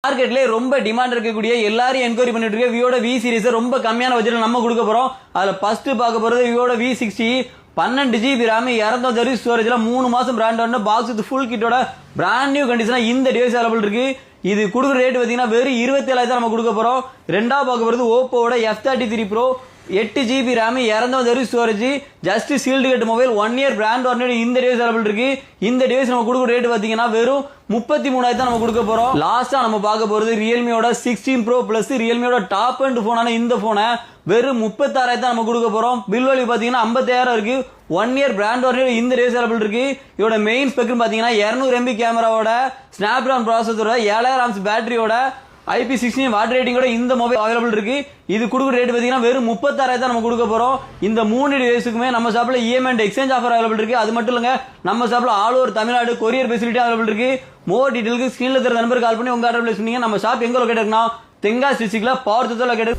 மார்க்கெட்ல ரொம்ப டிமாண்ட் இருக்கக்கூடிய எல்லாரும் என்கொயரி பண்ணிட்டு இருக்க விவோட வி சீரிஸ் ரொம்ப கம்மியான பட்ஜெட்ல நம்ம கொடுக்க போறோம். அதுல ஃபர்ஸ்ட் பார்க்க போறது விவோட V60 12 GB RAM 200 ஸ்டோரேஜ்ல 3 மாசம் பிராண்ட் பாக்ஸ் வித் ஃபுல் கிட்டோட பிராண்ட் நியூ கண்டிஷனா இந்த டிவைஸ் அவைலபிள் இருக்கு. இது கொடுக்குற ரேட் பாத்தீங்கன்னா வெறும் 27,000 நம்ம கொடுக்க போறோம். ரெண்டாவது பார்க்க போறது ஓப்போவோட F33 Pro 8 GB RAM 200 storage just sealed cut mobile 1 year brand warranty இந்த டிவைஸ் அவைலபிள் இருக்கு. இந்த டிவைஸ் நம்ம கொடுக்குற ரேட் பாத்தீங்கன்னா வெறும் 33,000 நம்ம கொடுக்க போறோம். லாஸ்டா நம்ம பார்க்க போறது ரியல்மியோட 16 Pro பிளஸ் ரியல்மியோட டாப் அண்ட் போனான இந்த போனை வெறும் 36,000 நம்ம கொடுக்க போறோம். பில் வேல்யூ பாத்தீங்கன்னா 50,000 இருக்கு. 1 இயர் பிராண்ட் வாரண்டி இந்த டிவைஸ் அவைலபிள் இருக்கு. இதோட மெயின் ஸ்பெக் பாத்தீங்கன்னா 200 MB கேமராவோட ஸ்னாப்டிராகன் ப்ராசஸரோட 7000 mAh பேட்டரியோட IP16 வாட் ரேட்டிங்கோட இந்த மொபைல் அவைலபிள் இருக்கு. இது கொடுக்குற ரேட் பாத்தீங்கன்னா வெறும் 36,000 நம்ம கொடுக்க போறோம். இந்த 3 டிவைஸுக்குமே நம்ம ஷாப்ல EMI and exchange offer available இருக்கு. அது மட்டும் இல்லங்க நம்ம ஷாப்ல all over Tamil Nadu courier facility available இருக்கு. மோர் டீடைல்க்கு ஸ்கிரீன்ல தெரிய நம்பருக்கு கால் பண்ணி உங்க ஆர்டர் பிளேஸ் பண்ணீங்க. நம்ம ஷாப் எங்க லொகேட் இருக்குன்னா தென்காசி டிஸ்ட்ரிக்ட்ல பவர் லொகேட்